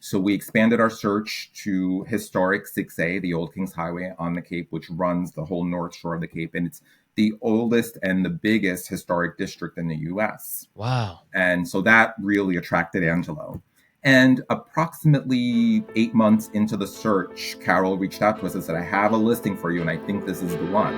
So we expanded our search to historic 6A, the Old Kings Highway on the Cape, which runs the whole north shore of the Cape. And it's the oldest and the biggest historic district in the US. Wow. And so that really attracted Angelo. And approximately 8 months into the search, Carol reached out to us and said, I have a listing for you, and I think this is the one.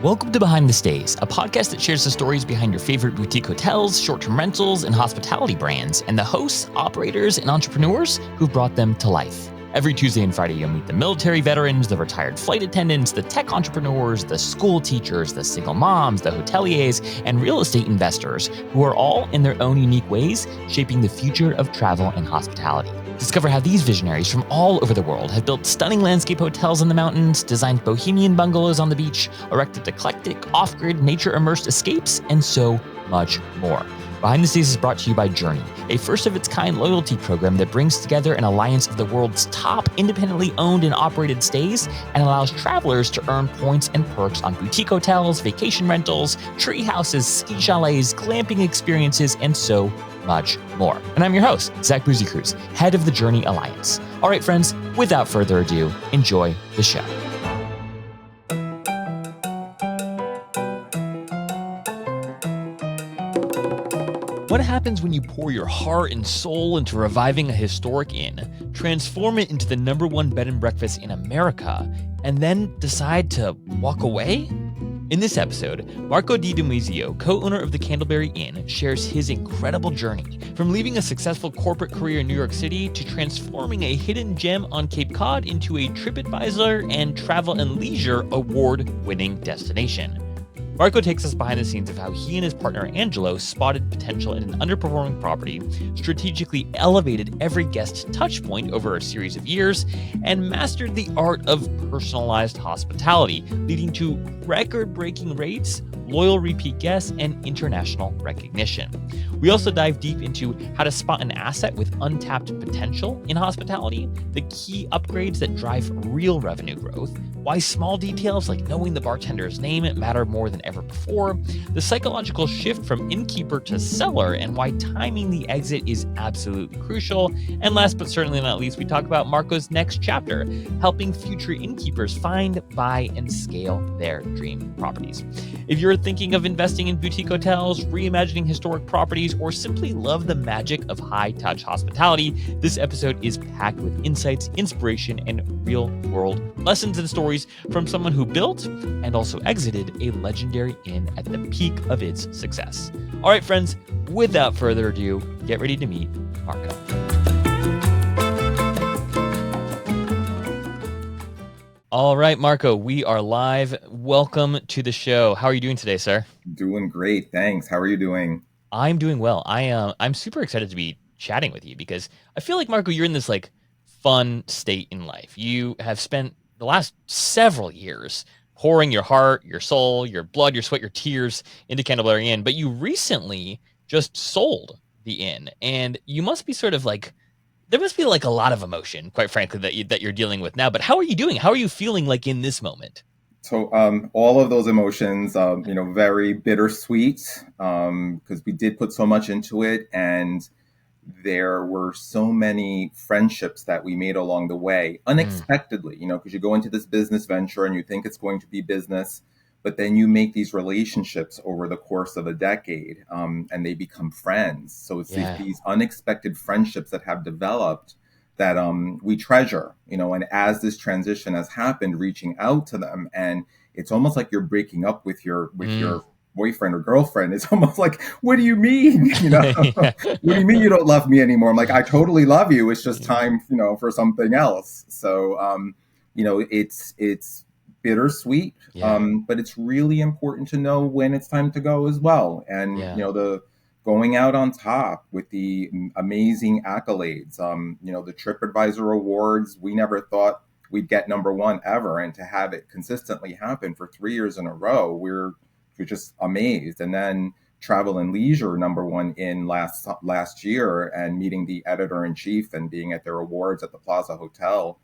Welcome to Behind the Stays, a podcast that shares the stories behind your favorite boutique hotels, short-term rentals, and hospitality brands, and the hosts, operators, and entrepreneurs who've brought them to life. Every Tuesday and Friday, you'll meet the military veterans, the retired flight attendants, the tech entrepreneurs, the school teachers, the single moms, the hoteliers, and real estate investors who are all, in their own unique ways, shaping the future of travel and hospitality. Discover how these visionaries from all over the world have built stunning landscape hotels in the mountains, designed bohemian bungalows on the beach, erected eclectic, off-grid, nature-immersed escapes, and so much more. Behind the Stays is brought to you by Journey, a first-of-its-kind loyalty program that brings together an alliance of the world's top independently owned and operated stays and allows travelers to earn points and perks on boutique hotels, vacation rentals, tree houses, ski chalets, glamping experiences, and so much more. And I'm your host, Zach Boozy-Cruz, head of the Journey Alliance. All right, friends, without further ado, enjoy the show. What happens when you pour your heart and soul into reviving a historic inn, transform it into the #1 bed and breakfast in America, and then decide to walk away? In this episode, Marco DiDomizio, co-owner of the Candleberry Inn, shares his incredible journey from leaving a successful corporate career in New York City to transforming a hidden gem on Cape Cod into a TripAdvisor and Travel and Leisure award-winning destination. Marco takes us behind the scenes of how he and his partner Angelo spotted potential in an underperforming property, strategically elevated every guest touchpoint over a series of years, and mastered the art of personalized hospitality, leading to record-breaking rates, loyal repeat guests, and international recognition. We also dive deep into how to spot an asset with untapped potential in hospitality, the key upgrades that drive real revenue growth, why small details like knowing the bartender's name matter more than ever before, the psychological shift from innkeeper to seller, and why timing the exit is absolutely crucial. And last but certainly not least, we talk about Marco's next chapter, helping future innkeepers find, buy, and scale their dream properties. If you're thinking of investing in boutique hotels, reimagining historic properties, or simply love the magic of high-touch hospitality, this episode is packed with insights, inspiration, and real-world lessons and stories from someone who built and also exited a legendary inn at the peak of its success. All right, friends, without further ado, get ready to meet Marco. All right, Marco, we are live. Welcome to the show. How are you doing today, sir? Doing great, thanks. How are you doing? I'm doing well. I'm super excited to be chatting with you because I feel like, Marco, you're in this like fun state in life. You have spent the last several years pouring your heart, your soul, your blood, your sweat, your tears into Candleberry Inn, but you recently just sold the inn, and you must be sort of like, there must be like a lot of emotion, quite frankly, that you're dealing with now. But how are you doing? How are you feeling like in this moment? So all of those emotions, very bittersweet, because we did put so much into it, and there were so many friendships that we made along the way, unexpectedly, because you go into this business venture and you think it's going to be business, but then you make these relationships over the course of a decade, and they become friends. So it's these unexpected friendships that have developed that we treasure, and as this transition has happened, reaching out to them, and it's almost like you're breaking up with your boyfriend or girlfriend. It's almost like, what do you mean? What do you mean you don't love me anymore? I'm like, I totally love you. It's just time, for something else. So, it's bittersweet, but it's really important to know when it's time to go as well. And, the going out on top with the amazing accolades, the TripAdvisor awards, we never thought we'd get #1 ever. And to have it consistently happen for 3 years in a row, we're just amazed. And then Travel and Leisure #1 in last year, and meeting the editor-in-chief and being at their awards at the Plaza Hotel.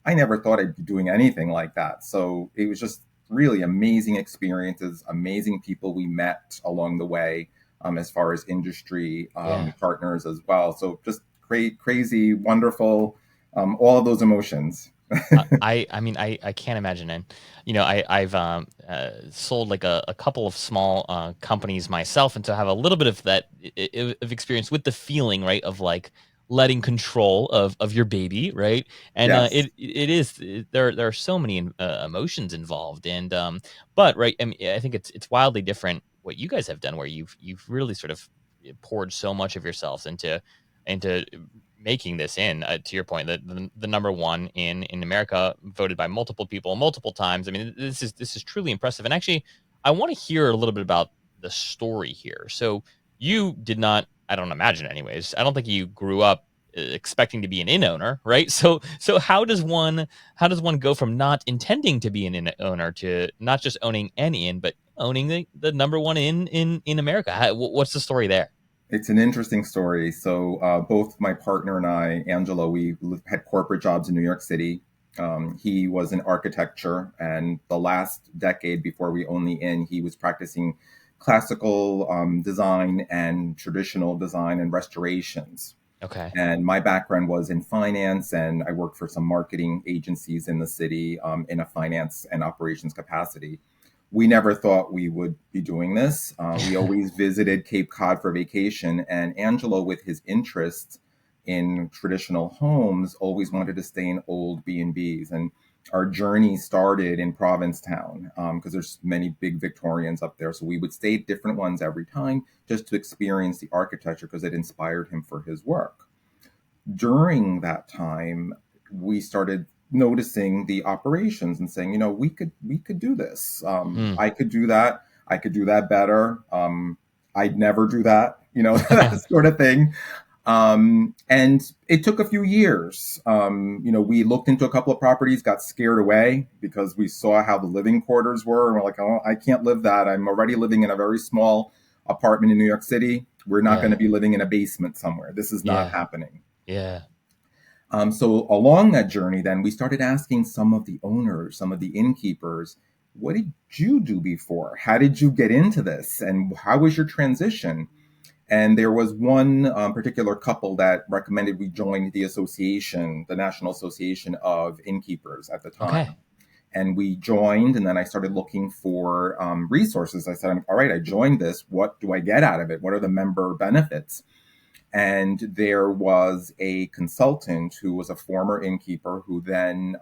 I never thought I'd be doing anything like that. So it was just really amazing experiences, amazing people we met along the way, as far as industry Yeah. partners as well. So just great, crazy, wonderful, all of those emotions. I can't imagine. And I've sold like a couple of small companies myself, and so I have a little bit of that of experience with the feeling, right, of like letting control of your baby, right? And Yes. there are so many emotions involved, and but right, I mean, I think it's wildly different what you guys have done, where you've really sort of poured so much of yourselves into making this in, to your point, the number one in America, voted by multiple people multiple times. I mean, this is truly impressive. And actually, I want to hear a little bit about the story here. So you did not, I don't imagine, anyways. I don't think you grew up expecting to be an inn owner, right? So how does one go from not intending to be an inn owner to not just owning an inn, but owning the number one inn in America? What's the story there? It's an interesting story. So both my partner and I, Angelo, had corporate jobs in New York City. He was in architecture, and the last decade before we owned the inn, he was practicing classical design and traditional design and restorations. Okay. And my background was in finance, and I worked for some marketing agencies in the city in a finance and operations capacity. We never thought we would be doing this. We always visited Cape Cod for vacation, and Angelo, with his interest in traditional homes, always wanted to stay in old B&Bs. And our journey started in Provincetown because there's many big Victorians up there. So we would stay at different ones every time just to experience the architecture because it inspired him for his work. During that time, we started noticing the operations and saying, we could do this. Hmm. I could do that. I could do that better. I'd never do that, that sort of thing. And it took a few years. We looked into a couple of properties, got scared away because we saw how the living quarters were. And we're like, oh, I can't live that. I'm already living in a very small apartment in New York City. We're not going Yeah. to be living in a basement somewhere. This is not Yeah. happening. Yeah. So along that journey, then we started asking some of the owners, some of the innkeepers, what did you do before? How did you get into this? And how was your transition? And there was one particular couple that recommended we join the association, the National Association of Innkeepers at the time. Okay. And we joined, and then I started looking for resources. I said, all right, I joined this. What do I get out of it? What are the member benefits? And there was a consultant who was a former innkeeper who then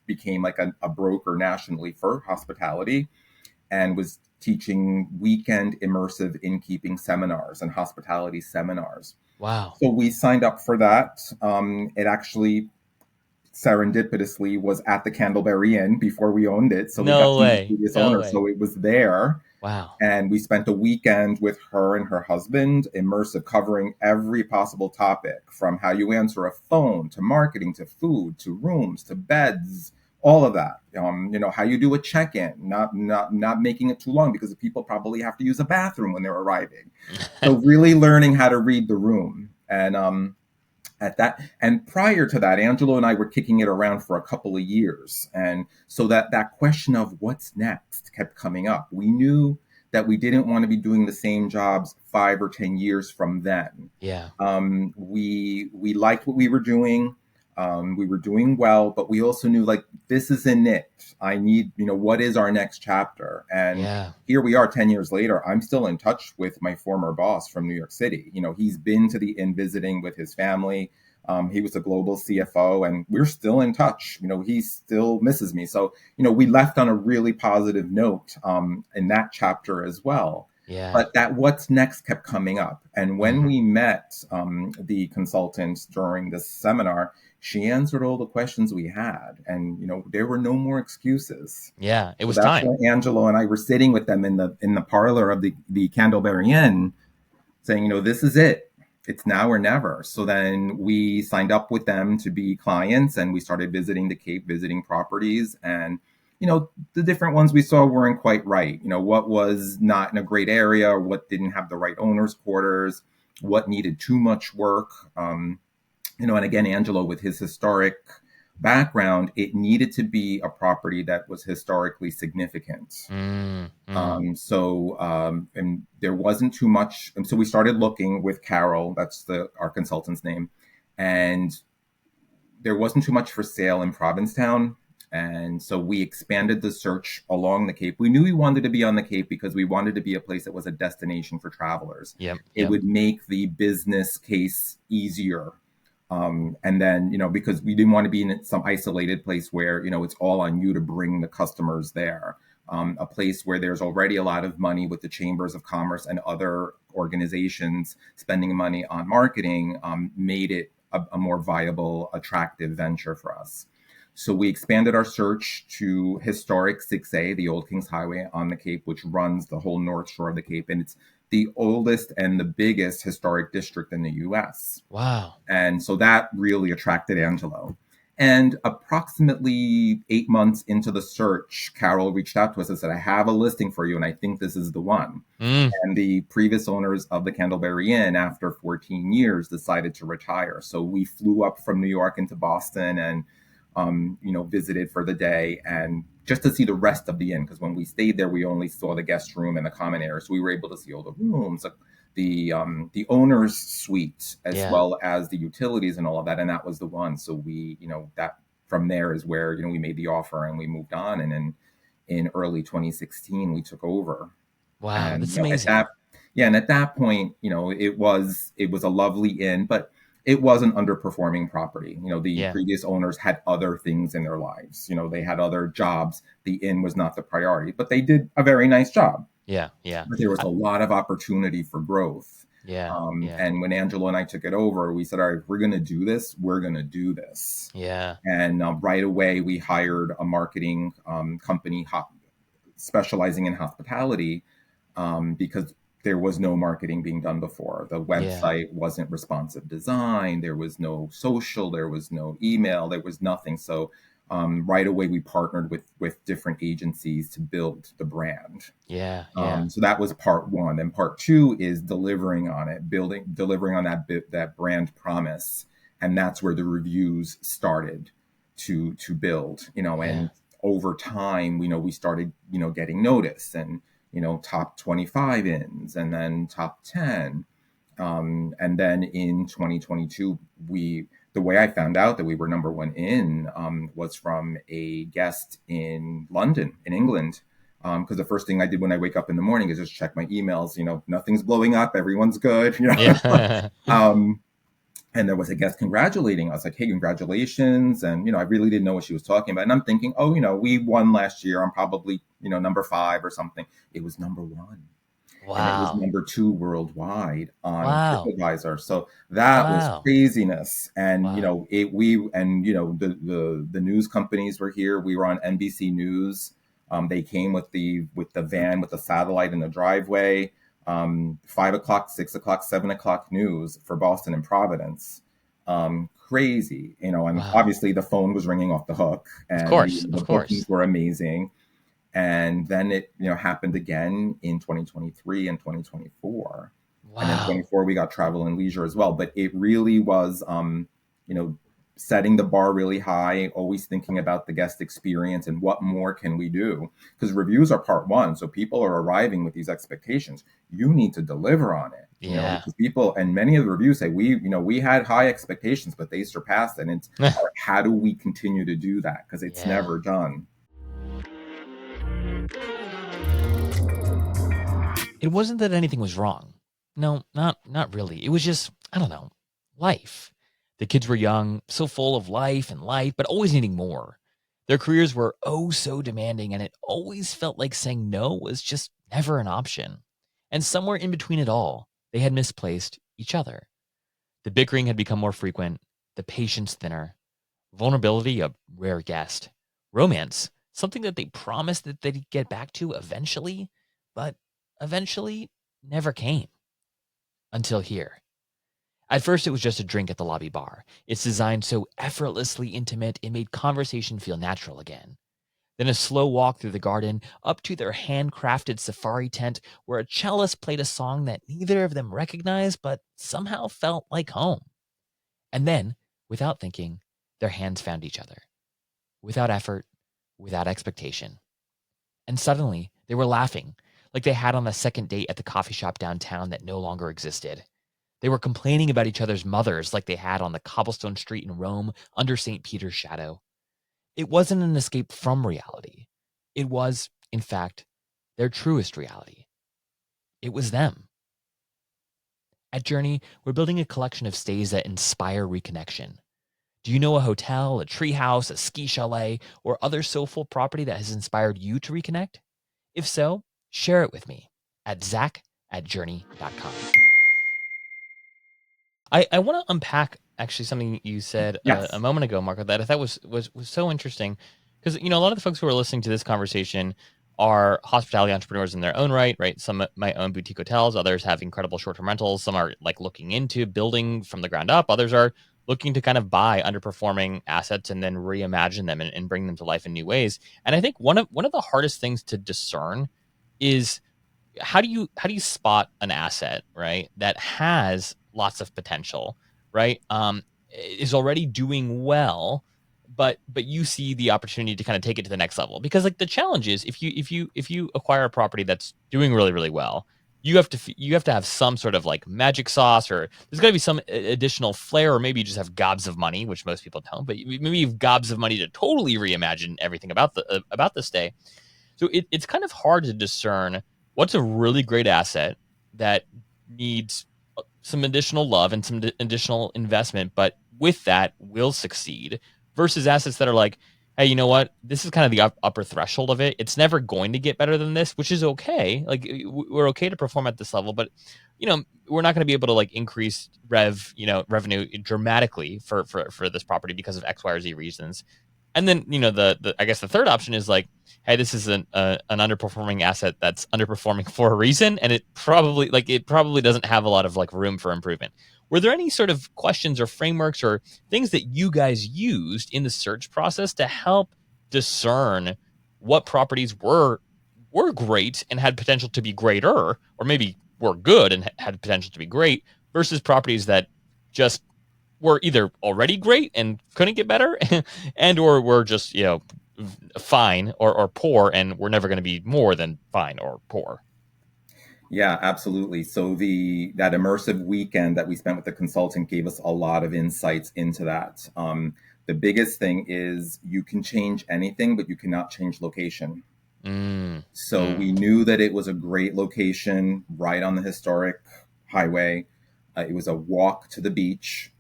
became like a broker nationally for hospitality and was teaching weekend immersive innkeeping seminars and hospitality seminars. Wow. So we signed up for that. It actually serendipitously was at the Candleberry Inn before we owned it. So we got No to meet the way. previous No owner. way. So it was there. Wow. And we spent a weekend with her and her husband, immersive, covering every possible topic from how you answer a phone to marketing to food to rooms to beds, all of that. How you do a check-in, not making it too long because the people probably have to use a bathroom when they're arriving. So really learning how to read the room. And prior to that, Angelo and I were kicking it around for a couple of years, and so that question of what's next kept coming up. We knew that we didn't want to be doing the same jobs 5 or 10 years from then. Yeah. We liked what we were doing. We were doing well, but we also knew, like, this isn't it. I need, what is our next chapter? And Yeah. here we are 10 years later. I'm still in touch with my former boss from New York City. He's been to the inn visiting with his family. He was a global CFO, and we're still in touch. He still misses me. So, we left on a really positive note in that chapter as well. Yeah. But that what's next kept coming up. And when Mhm. we met the consultants during this seminar, she answered all the questions we had. And, there were no more excuses. Yeah. It So was that's time. why Angelo and I were sitting with them in the parlor of the Candleberry Inn saying, this is it. It's now or never. So then we signed up with them to be clients, and we started visiting the Cape, visiting properties. And, the different ones we saw weren't quite right. What was not in a great area, or what didn't have the right owner's quarters, what needed too much work. And again, Angelo, with his historic background, it needed to be a property that was historically significant. Mm, mm. And there wasn't too much. And so we started looking with Carol, that's our consultant's name, and there wasn't too much for sale in Provincetown. And so we expanded the search along the Cape. We knew we wanted to be on the Cape because we wanted to be a place that was a destination for travelers. Yep, It yep. would make the business case easier. And then, because we didn't want to be in some isolated place where, it's all on you to bring the customers there. A place where there's already a lot of money with the chambers of commerce and other organizations spending money on marketing, made it a more viable, attractive venture for us. So we expanded our search to historic 6A, the Old Kings Highway on the Cape, which runs the whole north shore of the Cape. And it's the oldest and the biggest historic district in the US. Wow. And so that really attracted Angelo. And approximately 8 months into the search, Carol reached out to us and said, I have a listing for you, and I think this is the one. Mm, And the previous owners of the Candleberry Inn, after 14 years, decided to retire. So we flew up from New York into Boston and, visited for the day and just to see the rest of the inn. Because when we stayed there, we only saw the guest room and the common area. So we were able to see all the rooms, the owner's suite, as yeah. well as the utilities and all of that. And that was the one. So that from there is where, we made the offer and we moved on. And then in early 2016, we took over. Wow, And that's amazing. at that point, it was a lovely inn, but it was an underperforming property. The Yeah, previous owners had other things in their lives. They had other jobs. The inn was not the priority, but they did a very nice job. yeah, yeah. But there was I, a lot of opportunity for growth. yeah, yeah, And when Angelo and I took it over, we said, all right, if we're going to do this, we're going to do this. yeah, And right away, we hired a marketing company specializing in hospitality, because there was no marketing being done before. The yeah, website wasn't responsive design. There was no social. There was no email. There was nothing. So right away, we partnered with different agencies to build the brand. yeah, yeah, So that was part one. And part two is delivering on it, delivering on that brand promise. And that's where the reviews started to build, yeah, and over time, we started, getting noticed and, top 25 inns and then top 10. And then in 2022, the way I found out that we were number one in, was from a guest in London, in England. Because the first thing I did when I wake up in the morning is just check my emails. Nothing's blowing up, everyone's good. yeah. um, and there was a guest congratulating us, like, "Hey, congratulations!" And I really didn't know what she was talking about. And I'm thinking, "Oh, we won last year. I'm probably number five or something." It was number one, and it was Wow, number two worldwide on wow, TripAdvisor. So that was wow, craziness. And wow, the news companies were here. We were on NBC News. They came with the van with the satellite in the driveway. 5 o'clock, 6 o'clock, 7 o'clock news for Boston and Providence. Crazy, and wow. obviously the phone was ringing off the hook, Of and course, the of bookings course. were amazing. And then it happened again in 2023 and 2024, and then Wow. 24 we got travel and leisure as well. But it really was, you know setting the bar really high, always thinking about the guest experience and what more can we do, because reviews are part one. So people are arriving with these expectations. You need to deliver on it, Yeah. because people, and many of the reviews say, we had high expectations but they surpassed it. And it's, all right, how do we continue to do that, because it's Yeah. never done. It wasn't that anything was wrong. No, not really. It was just, I don't know, life. The kids were young, so full of life, but always needing more. Their careers were oh so demanding, and it always felt like saying no was just never an option. And somewhere in between it all, they had misplaced each other. The bickering had become more frequent, the patience thinner, vulnerability a rare guest, romance something that they promised that they'd get back to eventually, but eventually never came until here. At first, it was just a drink at the lobby bar. It's designed so effortlessly intimate, it made conversation feel natural again. Then a slow walk through the garden, up to their handcrafted safari tent, where a cellist played a song that neither of them recognized, but somehow felt like home. And then, without thinking, their hands found each other, without effort, without expectation. And suddenly, they were laughing, like they had on a second date at the coffee shop downtown that no longer existed. They were complaining about each other's mothers like they had on the cobblestone street in Rome under St. Peter's shadow. It wasn't an escape from reality. It was, in fact, their truest reality. It was them. At Journey, we're building a collection of stays that inspire reconnection. Do you know a hotel, a treehouse, a ski chalet, or other soulful property that has inspired you to reconnect? If so, share it with me at zach@journey.com. I want to unpack actually something you said a Yes. moment ago, Marco, that I thought was so interesting, because a lot of the folks who are listening to this conversation are hospitality entrepreneurs in their own right, right? Some might own boutique hotels, others have incredible short-term rentals, some are like looking into building from the ground up, others are looking to kind of buy underperforming assets and then reimagine them and bring them to life in new ways. And I think one of the hardest things to discern is how do you spot an asset, right, that has lots of potential, right? Is already doing well, but you see the opportunity to kind of take it to the next level. Because like the challenge is, if you acquire a property that's doing really really well, you have to have some sort of like magic sauce, or there's got to be some additional flair, or maybe you just have gobs of money, which most people don't, but maybe you've gobs of money to totally reimagine everything about the stay. So it's kind of hard to discern what's a really great asset that needs some additional love and some additional investment, but with that will succeed, versus assets that are like, hey, you know what? This is kind of the upper threshold of it. It's never going to get better than this, which is okay. Like we're okay to perform at this level, but we're not going to be able to like increase revenue dramatically for this property because of X, Y, or Z reasons. And then the I guess the third option is like, hey, this is an underperforming asset that's underperforming for a reason, and it probably doesn't have a lot of like room for improvement. Were there any sort of questions or frameworks or things that you guys used in the search process to help discern what properties were great and had potential to be greater, or maybe were good and had potential to be great, versus properties that just were either already great and couldn't get better, and or were just fine or poor and we're never going to be more than fine or poor? Yeah, absolutely. So that immersive weekend that we spent with the consultant gave us a lot of insights into that. The biggest thing is you can change anything, but you cannot change location. Mm, So we mm, knew that it was a great location right on the historic highway. It was a walk to the beach.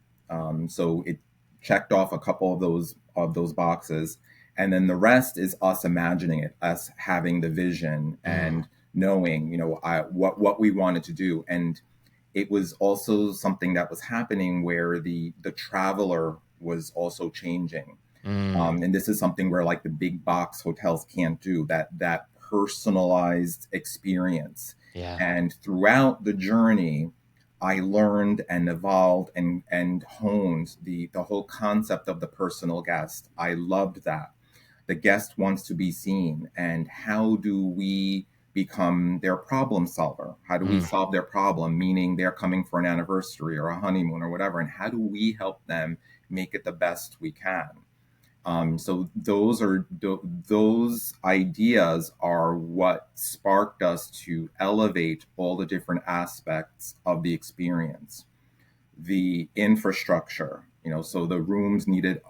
So it checked off a couple of those boxes. And then the rest is us imagining it, us having the vision mm, and knowing, what we wanted to do. And it was also something that was happening where the traveler was also changing. mm. And this is something where like the big box hotels can't do, that personalized experience. Yeah. And throughout the journey, I learned and evolved and honed the whole concept of the personal guest. I loved that. The guest wants to be seen, and how do we become their problem solver? How do we Mm, solve their problem? Meaning they're coming for an anniversary or a honeymoon or whatever, and how do we help them make it the best we can? So those ideas are what sparked us to elevate all the different aspects of the experience. The infrastructure, so the rooms needed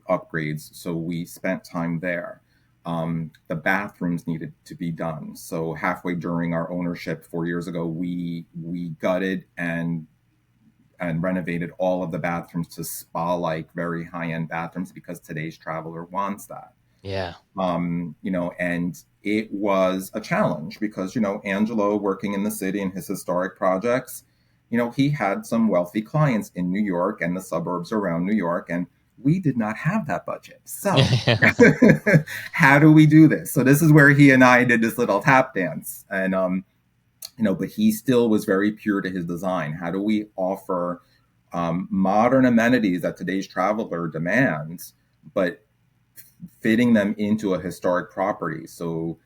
upgrades, so we spent time there. The bathrooms needed to be done, so halfway during our ownership 4 years ago, we gutted and renovated all of the bathrooms to spa-like, very high-end bathrooms because today's traveler wants that. yeah. And it was a challenge because, Angelo working in the city and his historic projects, he had some wealthy clients in New York and the suburbs around New York, and we did not have that budget. So Yeah. how do we do this? So this is where he and I did this little tap dance. And but he still was very pure to his design. How do we offer modern amenities that today's traveler demands, but fitting them into a historic property? So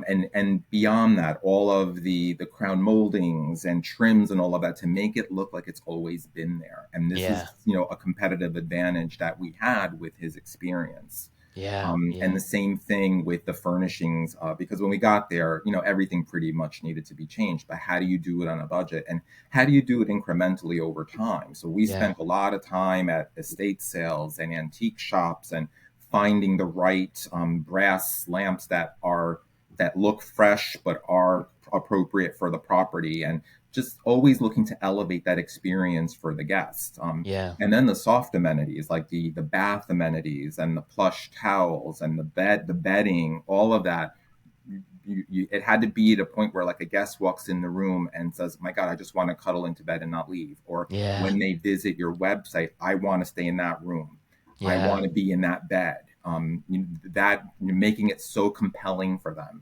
And beyond that, all of the crown moldings and trims and all of that to make it look like it's always been there. And this Yeah. is, a competitive advantage that we had with his experience. Yeah. And Yeah. the same thing with the furnishings, because when we got there, everything pretty much needed to be changed. But how do you do it on a budget? And how do you do it incrementally over time? So we Yeah. spent a lot of time at estate sales and antique shops and finding the right brass lamps that look fresh but are appropriate for the property, and just always looking to elevate that experience for the guest. Yeah. And then the soft amenities like the bath amenities and the plush towels and the bedding, all of that. It had to be at a point where like a guest walks in the room and says, my God, I just want to cuddle into bed and not leave. Or Yeah. when they visit your website, I want to stay in that room. I Yeah. want to be in that bed. That making it so compelling for them.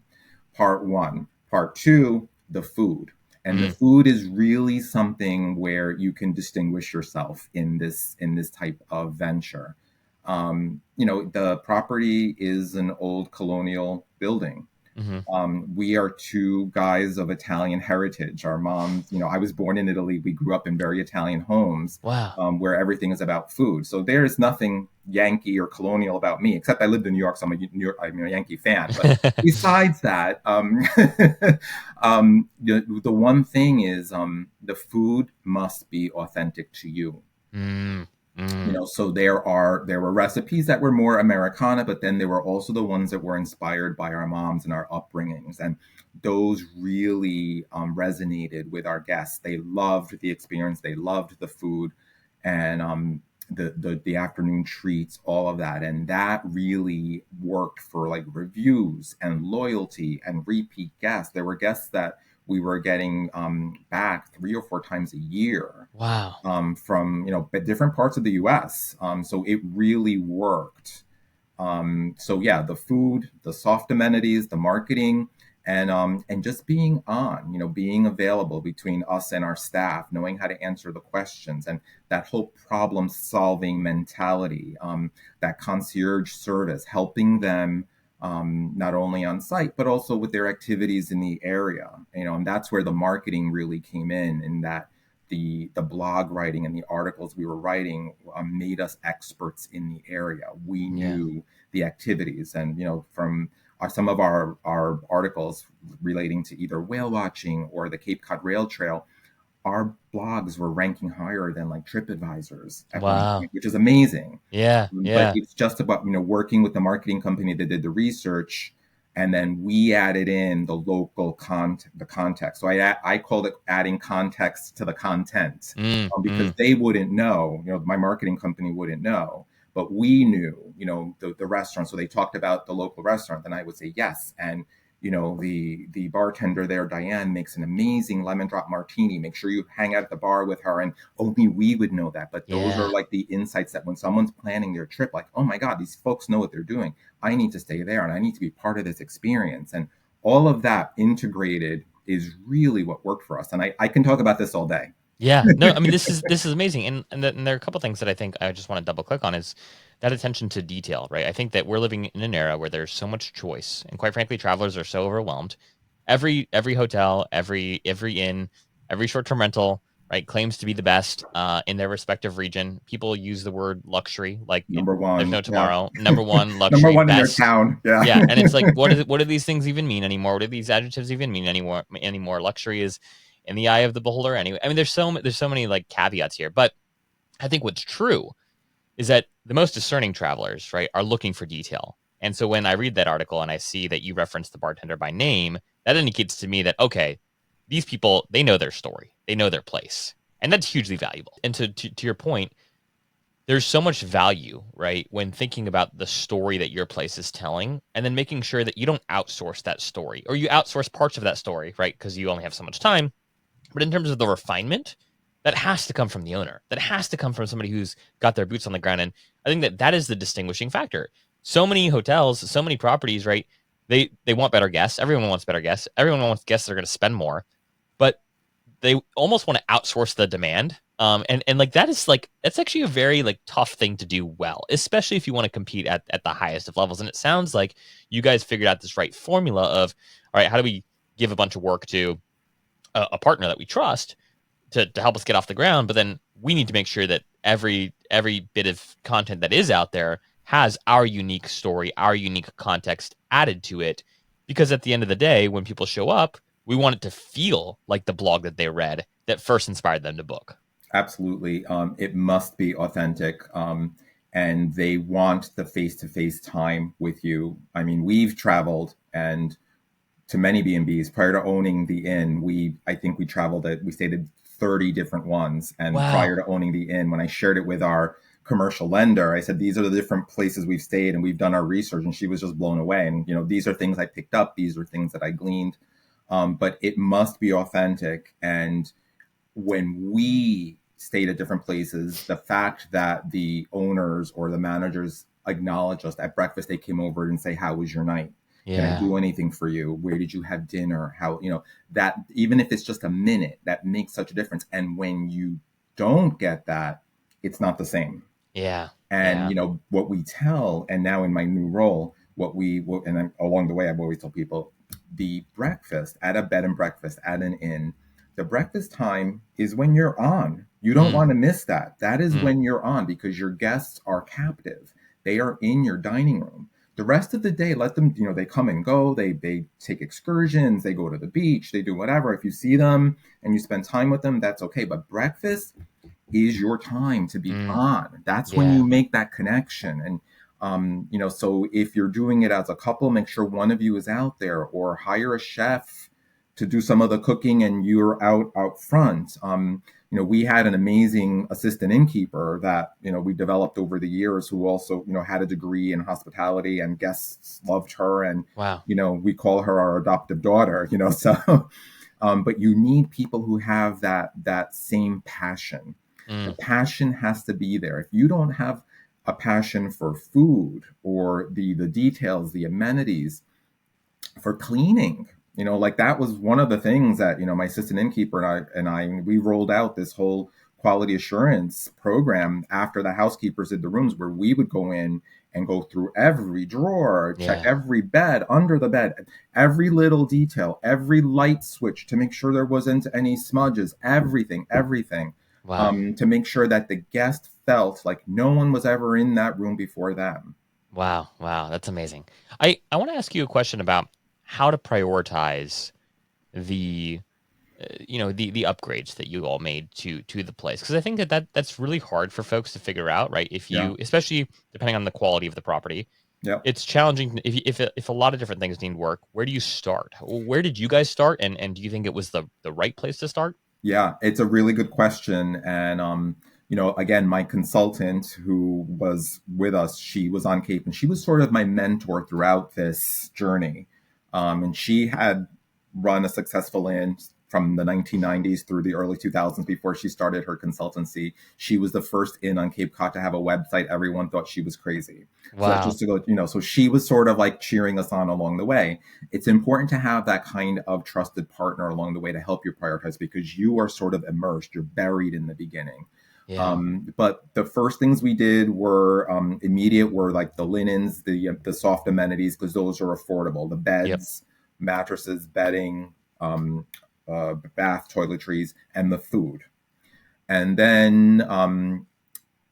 Part one. Part two, the food. And the Mm. food is really something where you can distinguish yourself in this type of venture. The property is an old colonial building. Mm-hmm. We are two guys of Italian heritage. Our moms, I was born in Italy. We grew up in very Italian homes, Wow. where everything is about food. So there's nothing Yankee or colonial about me, except I lived in New York, so I'm a Yankee fan. But besides that, the one thing is the food must be authentic to you. Mm. Mm. So there were recipes that were more Americana, but then there were also the ones that were inspired by our moms and our upbringings, and those really resonated with our guests. They loved the experience, they loved the food, and the afternoon treats, all of that, and that really worked for like reviews and loyalty and repeat guests. There were guests that we were getting back 3 or 4 times a year, Wow. from different parts of the U.S. So it really worked. So yeah, the food, the soft amenities, the marketing, and just being being available between us and our staff, knowing how to answer the questions, and that whole problem solving mentality, that concierge service, helping them. Not only on site, but also with their activities in the area, and that's where the marketing really came in that the blog writing and the articles we were writing made us experts in the area. We Yeah. knew the activities, and from some of our articles relating to either whale watching or the Cape Cod Rail Trail, our blogs were ranking higher than like TripAdvisors at one Wow. point, which is amazing. Yeah. But Yeah. it's just about working with the marketing company that did the research, and then we added in the local the context. So I called it adding context to the content, Mm. because Mm. they wouldn't know. My marketing company wouldn't know, but we knew. The restaurant. So they talked about the local restaurant, then I would say yes, and the bartender there, Diane, makes an amazing lemon drop martini. Make sure you hang out at the bar with her, and only we would know that. But those are Yeah. like the insights that when someone's planning their trip, like, oh my God, these folks know what they're doing. I need to stay there, and I need to be part of this experience. And all of that integrated is really what worked for us. And I can talk about this all day. Yeah. No, I mean this is amazing, and there are a couple things that I think I just want to double click on is that attention to detail, right? I think that we're living in an era where there's so much choice, and quite frankly, travelers are so overwhelmed. Every hotel, every inn, every short-term rental, right, claims to be the best in their respective region. People use the word luxury like Number there's no one, yeah. tomorrow. Number one, Number luxury, one in their best. town, yeah. Yeah, and it's like, what do these things even mean anymore? What do these adjectives even mean anymore? Anymore, luxury is in the eye of the beholder. Anyway, I mean, there's so many like caveats here, but I think what's true is that the most discerning travelers, right, are looking for detail. And so when I read that article and I see that you reference the bartender by name, that indicates to me that okay, these people, they know their story, they know their place, and that's hugely valuable. And to your point, there's so much value, right, when thinking about the story that your place is telling, and then making sure that you don't outsource that story, or you outsource parts of that story, right, because you only have so much time. But in terms of the refinement, that has to come from the owner. That has to come from somebody who's got their boots on the ground. And I think that is the distinguishing factor. So many hotels, so many properties, right? They want better guests. Everyone wants better guests. Everyone wants guests that are going to spend more. But they almost want to outsource the demand And like that is like that's actually a very like tough thing to do well, especially if you want to compete at the highest of levels. And it sounds like you guys figured out this right formula of, all right, how do we give a bunch of work to a partner that we trust to help us get off the ground, but then we need to make sure that every bit of content that is out there has our unique story, our unique context added to it. Because at the end of the day, when people show up, we want it to feel like the blog that they read that first inspired them to book. Absolutely. It must be authentic. And they want the face to face time with you. I mean, we've traveled and to many B&Bs prior to owning the inn. I think we stayed at 30 different ones. And prior Wow. to owning the inn, when I shared it with our commercial lender, I said, these are the different places we've stayed and we've done our research. And she was just blown away. And, these are things I picked up. These are things that I gleaned. But it must be authentic. And when we stayed at different places, the fact that the owners or the managers acknowledge us at breakfast, they came over and say, how was your night? Can I Yeah. do anything for you? Where did you have dinner? How, that even if it's just a minute, that makes such a difference. And when you don't get that, it's not the same. Yeah. And Yeah. what we tell, and now in my new role, along the way, I've always told people, the breakfast at a bed and breakfast at an inn, the breakfast time is when you're on. You don't Mm, want to miss that. That is mm, when you're on because your guests are captive. They are in your dining room. The rest of the day, let them, they come and go. They take excursions. They go to the beach. They do whatever. If you see them and you spend time with them, that's okay. But breakfast is your time to be mm. on. That's when Yeah. you make that connection. And, so if you're doing it as a couple, make sure one of you is out there or hire a chef to do some of the cooking and you're out front. We had an amazing assistant innkeeper that, we developed over the years who also, had a degree in hospitality and guests loved her. And, Wow. we call her our adoptive daughter, so, but you need people who have that same passion. The Mm, passion has to be there. If you don't have a passion for food or the details, the amenities, for cleaning, like that was one of the things that, my assistant innkeeper and I we rolled out this whole quality assurance program after the housekeepers did the rooms where we would go in and go through every drawer, check yeah. every bed, under the bed, every little detail, every light switch to make sure there wasn't any smudges, everything, Wow. to make sure that the guest felt like no one was ever in that room before them. Wow. Wow. That's amazing. I want to ask you a question about how to prioritize the the upgrades that you all made to the place, because I think that's really hard for folks to figure out, right? If Yeah. you, especially depending on the quality of the property, Yep. it's challenging if a lot of different things need work. Where do you start? Where did you guys start, and do you think it was the right place to start? Yeah, it's a really good question. And, again, my consultant who was with us, she was on Cape and she was sort of my mentor throughout this journey. And she had run a successful inn from the 1990s through the early 2000s before she started her consultancy. She was the first inn on Cape Cod to have a website. Everyone thought she was crazy. So that's Wow. just to go, so she was sort of like cheering us on along the way. It's important to have that kind of trusted partner along the way to help you prioritize because you are sort of immersed, you're buried in the beginning. Yeah. But the first things we did were immediate, were like the linens, the soft amenities, because those are affordable. The Yep. beds, mattresses, bedding, bath, toiletries, and the food. And then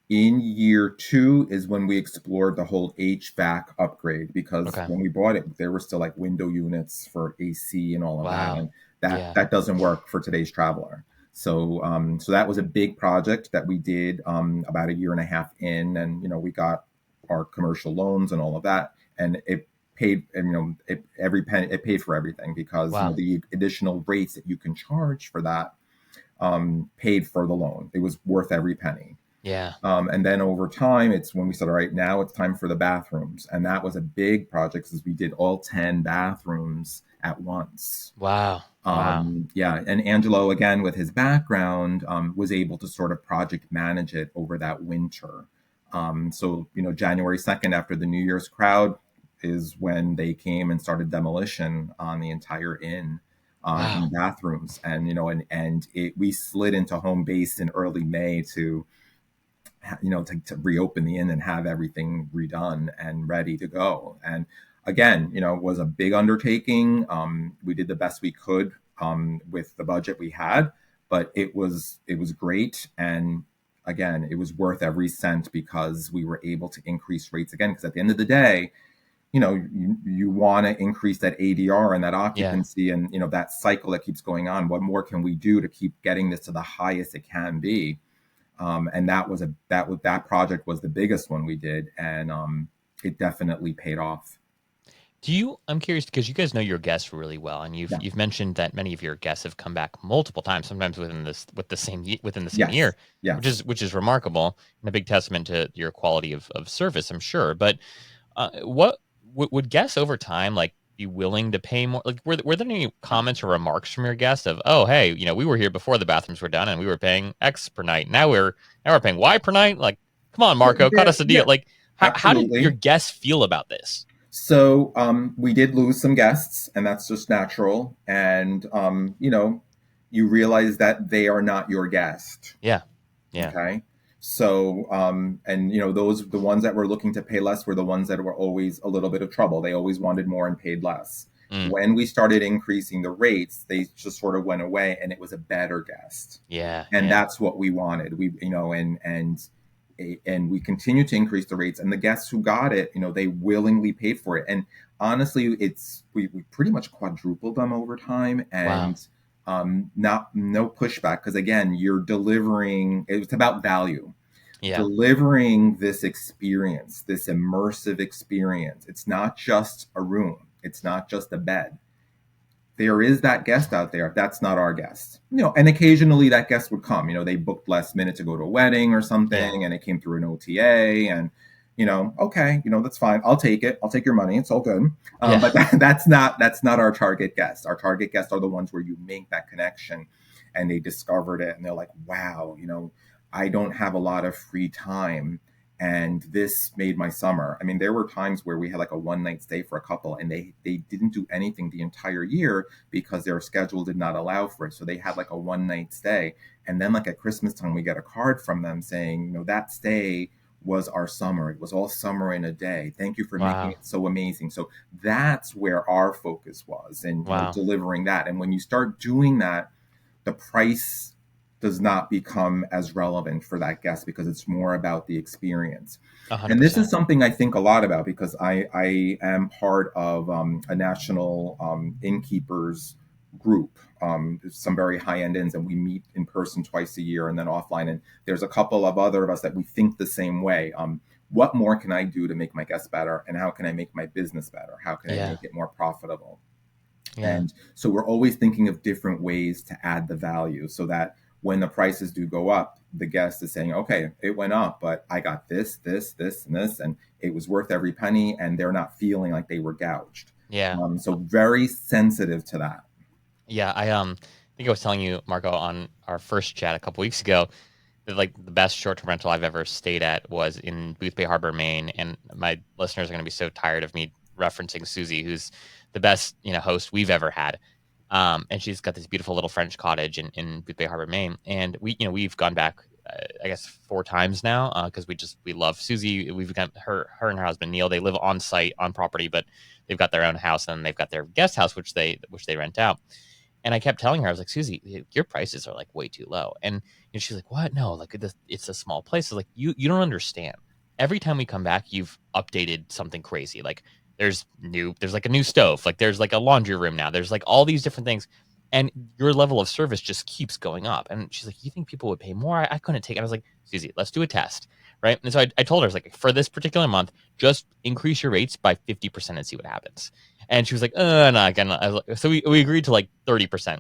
in year two is when we explored the whole HVAC upgrade because Okay. when we bought it, there were still like window units for AC and all of that, Wow. and that Yeah. that doesn't work for today's traveler. So that was a big project that we did about a year and a half in, and we got our commercial loans and all of that, and it paid, and every penny it paid for everything because Wow. the additional rates that you can charge for that paid for the loan. It was worth every penny. Yeah. And then over time, it's when we said, all right, now it's time for the bathrooms. And that was a big project because we did all 10 bathrooms at once. Wow. Wow. Yeah. And Angelo, again, with his background, was able to sort of project manage it over that winter. So, January 2nd, after the New Year's crowd, is when they came and started demolition on the entire inn. in the Wow. bathrooms. And, we slid into home base in early May to, to reopen the inn and have everything redone and ready to go. And again, it was a big undertaking. We did the best we could with the budget we had, but it was great. And again, it was worth every cent because we were able to increase rates again. Because at the end of the day, you want to increase that ADR and that Yeah. occupancy, and that cycle that keeps going on. What more can we do to keep getting this to the highest it can be? And that project was the biggest one we did, and it definitely paid off. I'm curious because you guys know your guests really well, and Yeah. you've mentioned that many of your guests have come back multiple times, sometimes within the same Yes. year, Yes. which is remarkable and a big testament to your quality of service, I'm sure. But what would guests over time like be willing to pay more? Like, were there any comments or remarks from your guests of, oh, hey, we were here before the bathrooms were done, and we were paying X per night. Now we're paying Y per night. Like, come on, Marco, cut us a deal. Yeah, Like, how did your absolutely. guests feel about this? So we did lose some guests, and that's just natural. And you realize that they are not your guest. Yeah, yeah. Okay. So, and those, the ones that were looking to pay less were the ones that were always a little bit of trouble. They always wanted more and paid less. Mm, When we started increasing the rates, they just sort of went away, and it was a better guest. yeah, And yeah. that's what we wanted. And we continue to increase the rates, and the guests who got it, they willingly paid for it. And honestly, we pretty much quadrupled them over time, Wow. and not no pushback, because again, you're delivering. It's about value, Yeah. delivering this experience, this immersive experience. It's not just a room, it's not just a bed. There is that guest out there. That's not our guest. And occasionally that guest would come. They booked last minute to go to a wedding or Yeah. something, and it came through an OTA, and okay, that's fine. I'll take it. I'll take your money. It's all good. Yeah. But that's not our target guest. Our target guests are the ones where you make that connection, and they discovered it, and they're like, wow, I don't have a lot of free time, and this made my summer. I mean, there were times where we had like a one night stay for a couple, and they didn't do anything the entire year because their schedule did not allow for it. So they had like a one night stay, and then like at Christmas time we get a card from them saying, that stay was our summer. It was all summer in a day. Thank you for making Wow. it so amazing. So that's where our focus was, and Wow. delivering that. And when you start doing that, the price does not become as relevant for that guest, because it's more about the experience. A hundred And this is percent. something I think a lot about, because I am part of a national innkeepers group, some very high end inns, and we meet in person twice a year and then offline. And there's a couple of other of us that we think the same way. What more can I do to make my guests better? And how can I make my business better? How can I Yeah. make it more profitable? Yeah. And so we're always thinking of different ways to add the value, so that when the prices do go up, the guest is saying, okay, it went up, but I got this, this, this, and this, and it was worth every penny, and they're not feeling like they were gouged. Yeah. So very sensitive to that. Yeah. I think I was telling you, Marco, on our first chat a couple weeks ago, that like the best short-term rental I've ever stayed at was in Boothbay Harbor, Maine. And my listeners are going to be so tired of me referencing Susie, who's the best, host we've ever had. And she's got this beautiful little French cottage in Boothbay Harbor, Maine. And we've gone back, I guess 4 times now, because we love Susie. We've got her and her husband Neil. They live on site on property, but they've got their own house, and they've got their guest house, which they rent out. And I kept telling her, I was like, Susie, your prices are like way too low. And she's like, what? No, like it's a small place. I was like, you don't understand. Every time we come back, you've updated something crazy. Like there's like a new stove. Like there's like a laundry room now. There's like all these different things. And your level of service just keeps going up. And she's like, you think people would pay more? I couldn't take it. I was like, Susie, let's do a test. Right. And so I told her, I was like, for this particular month, just increase your rates by 50% and see what happens. And she was like, no, again. So we agreed to like 30%.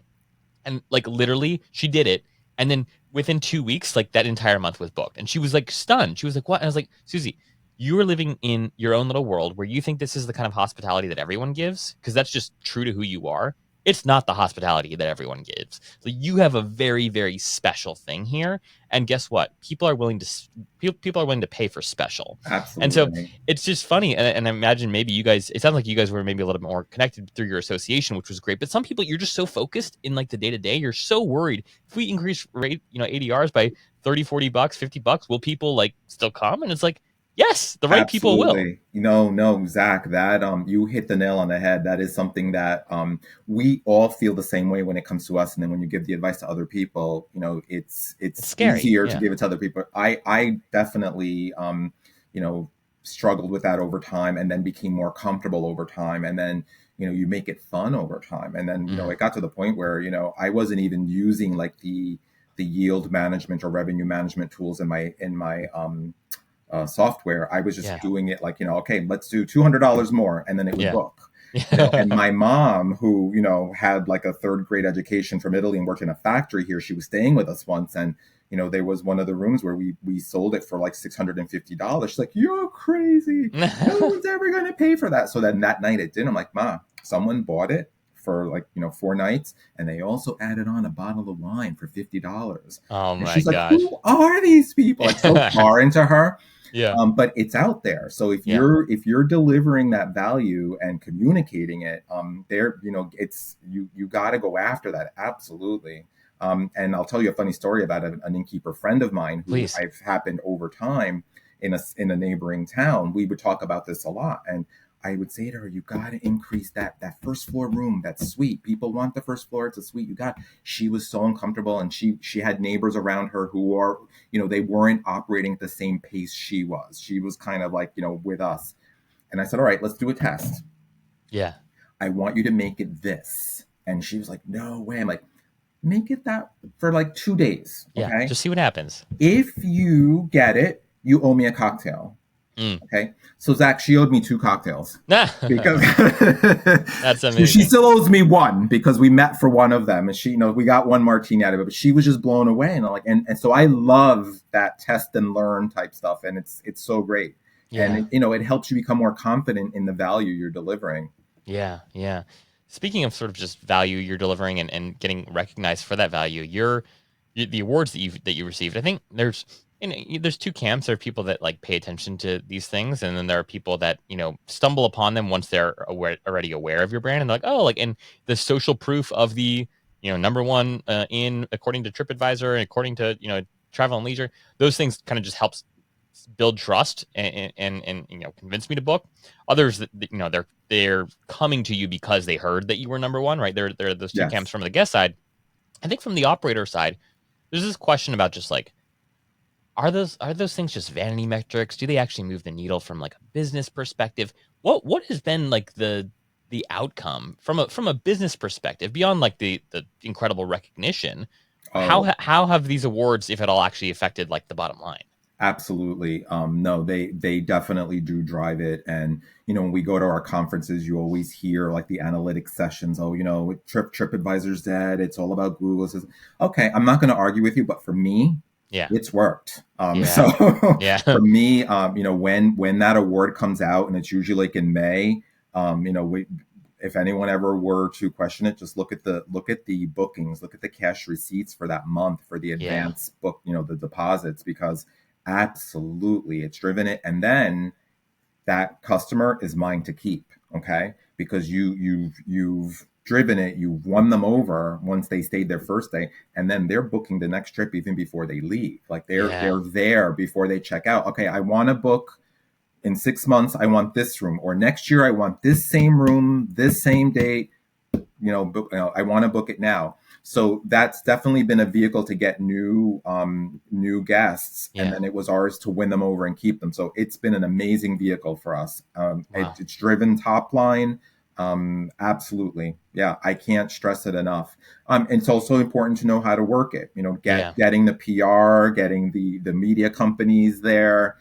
And like literally she did it. And then within 2 weeks, like that entire month was booked. And she was like stunned. She was like, what? And I was like, Susie, you are living in your own little world where you think this is the kind of hospitality that everyone gives, because that's just true to who you are. it's not the hospitality that everyone gives. So you have a very, very special thing here. And guess what? People are willing to pay for special. And so Absolutely. it's just funny. And I imagine maybe you guys, it sounds like you guys were maybe a little bit more connected through your association, which was great. But some people, you're just so focused in like the day to day. You're so worried if we increase rate, ADRs by 30, $40, $50, will people like still come? And it's like, yes, the right people will. Absolutely. No, Zach, that you hit the nail on the head. That is something that we all feel the same way when it comes to us. And then when you give the advice to other people, It's it's scary. easier to Yeah. give it to other people. I definitely you know, struggled with that over time and then became more comfortable over time. And then, you make it fun over time. And then, Mm, it got to the point where, I wasn't even using like the yield management or revenue management tools in my software. I was just yeah. doing it like, okay, let's do $200 more, and then it would Yeah. book. And my mom, who had like a third grade education from Italy and worked in a factory here, she was staying with us once, and there was one of the rooms where we sold it for like $650. She's like, "You're crazy! No one's ever going to pay for that." So then that night at dinner, I'm like, "Ma, someone bought it for like 4 nights, and they also added on a bottle of wine for $50." Oh And my she's like, gosh. "Who are these people?" It's so far into her. Yeah. But it's out there. So if Yeah. you're delivering that value and communicating it, there, it's you got to go after that. Absolutely. And I'll tell you a funny story about an innkeeper friend of mine who Please. I've happened over time in a neighboring town. We would talk about this a lot, and I would say to her, "You got to increase that first floor room. That's suite. People want the first floor. It's a suite. You got." She was so uncomfortable, and she had neighbors around her who are, they weren't operating at the same pace she was. She was kind of like, with us. And I said, "All right, let's do a test. Yeah. I want you to make it this." And she was like, "No way." I'm like, "Make it that for like 2 days. Yeah. Okay. Just see what happens. If you get it, you owe me a cocktail." Mm. Okay. So Zach, she owed me 2 cocktails because That's so she amazing. still owes me one because we met for one of them, and she, we got one martini out of it, but she was just blown away. And I'm like, and so I love that test and learn type stuff. And it's so great. And Yeah. it helps you become more confident in the value you're delivering. Yeah. Yeah. Speaking of sort of just value you're delivering and getting recognized for that value, the awards that you received, I think there's two camps. There are people that like pay attention to these things, and then there are people that stumble upon them once they're already aware of your brand, and they're like, oh, like, and the social proof of the number one in according to TripAdvisor and according to Travel and Leisure. Those things kind of just helps build trust and convince me to book. Others that they're coming to you because they heard that you were number one, right? There are those two camps Yes. from the guest side. I think from the operator side, there's this question about just like, are those things just vanity metrics? Do they actually move the needle from like a business perspective? What has been like the outcome from a business perspective beyond like the incredible recognition? Oh, How have these awards, if at all, actually affected like the bottom line? absolutely. No, they definitely do drive it. And when we go to our conferences, you always hear like the analytics sessions. Oh, TripAdvisor's dead. It's all about Google. It says, okay, I'm not going to argue with you, but for me, Yeah. it's worked. So Yeah. Yeah. for me, when that award comes out, and it's usually like in May, if anyone ever were to question it, just look at the bookings, look at the cash receipts for that month for the Yeah. advance book, the deposits, because absolutely it's driven it. And then that customer is mine to keep. Okay. Because you've driven it, you've won them over once they stayed their first day, and then they're booking the next trip even before they leave. Like Yeah. they're there before they check out. Okay, I want to book in 6 months, I want this room, or next year I want this same room, this same date. I want to book it now. So that's definitely been a vehicle to get new guests, and Yeah. then it was ours to win them over and keep them. So it's been an amazing vehicle for us. Wow. It's driven top line. Absolutely, yeah. I can't stress it enough. It's also important to know how to work it. Yeah. Getting the PR, getting the media companies there,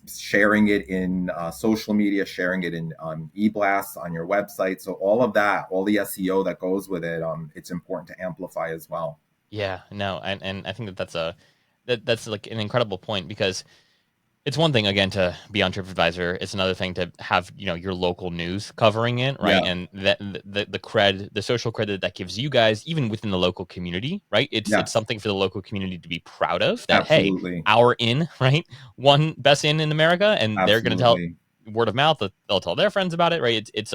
sharing it in social media, sharing it in e-blasts on your website. So all of that, all the SEO that goes with it, it's important to amplify as well. Yeah. No, and I think that's like an incredible point because it's one thing again to be on TripAdvisor. It's another thing to have your local news covering it, right? Yeah, And that the cred, the social credit that gives you guys, even within the local community, right? It's yes, something for the local community to be proud of. That hey, absolutely, our inn, right, one best inn in America, and they're going to tell absolutely. word of mouth. They'll tell their friends about it, right? It's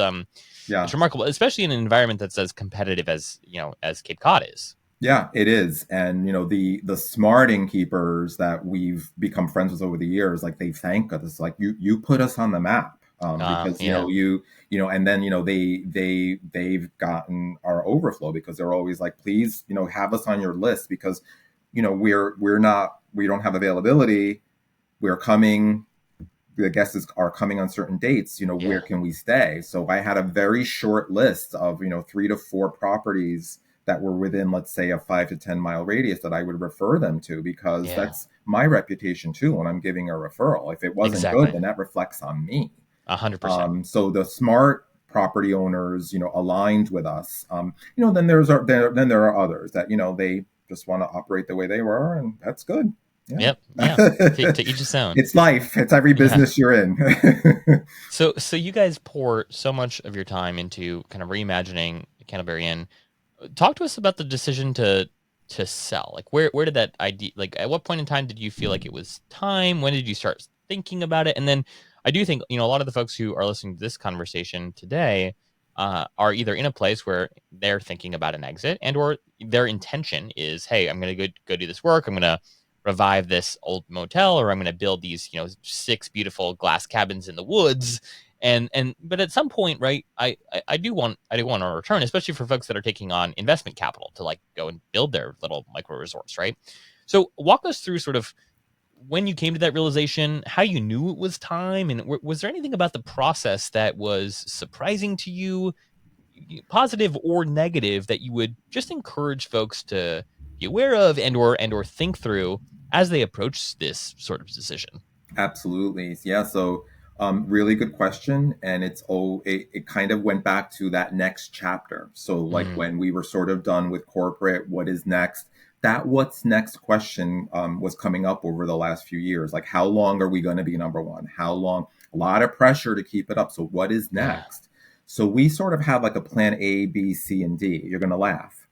Yeah. remarkable, especially in an environment that's as competitive as as Cape Cod is. Yeah, it is. And the smart innkeepers that we've become friends with over the years, like they thank us, like you put us on the map. Because Yeah, and then they've gotten our overflow because they're always like, please, have us on your list because we don't have availability. We're coming, the guests are coming on certain dates, where yeah, can we stay? So I had a very short list of, 3 to 4 properties that were within, let's say, a 5 to 10 mile radius that I would refer them to because yeah, that's my reputation too when I'm giving a referral. If it wasn't good, exactly, then that reflects on me. 100%. So the smart property owners, aligned with us. Then there are others that they just want to operate the way they were, and that's good. Yeah. Yep, yeah. To each his own. It's life. It's every Yeah. business you're in. So you guys pour so much of your time into kind of reimagining Candleberry Inn. Talk to us about the decision to sell. Like where did that idea, like at what point in time did you feel like it was time? When did you start thinking about it? And then I do think, a lot of the folks who are listening to this conversation today are either in a place where they're thinking about an exit and or their intention is, hey, I'm going to go do this work. I'm going to revive this old motel, or I'm going to build these, 6 beautiful glass cabins in the woods. And but at some point, right, I do want a return, especially for folks that are taking on investment capital to like go and build their little micro resorts, right? So walk us through sort of when you came to that realization, how you knew it was time, and was there anything about the process that was surprising to you, positive or negative, that you would just encourage folks to be aware of and or think through as they approach this sort of decision? Absolutely. Yeah. So, really good question. And it kind of went back to that next chapter. So, like Mm, when we were sort of done with corporate, what is next? That what's next question was coming up over the last few years. Like, how long are we going to be number one? How long? A lot of pressure to keep it up. So, what is yeah. next? So, we sort of have like a plan A, B, C, and D. You're going to laugh.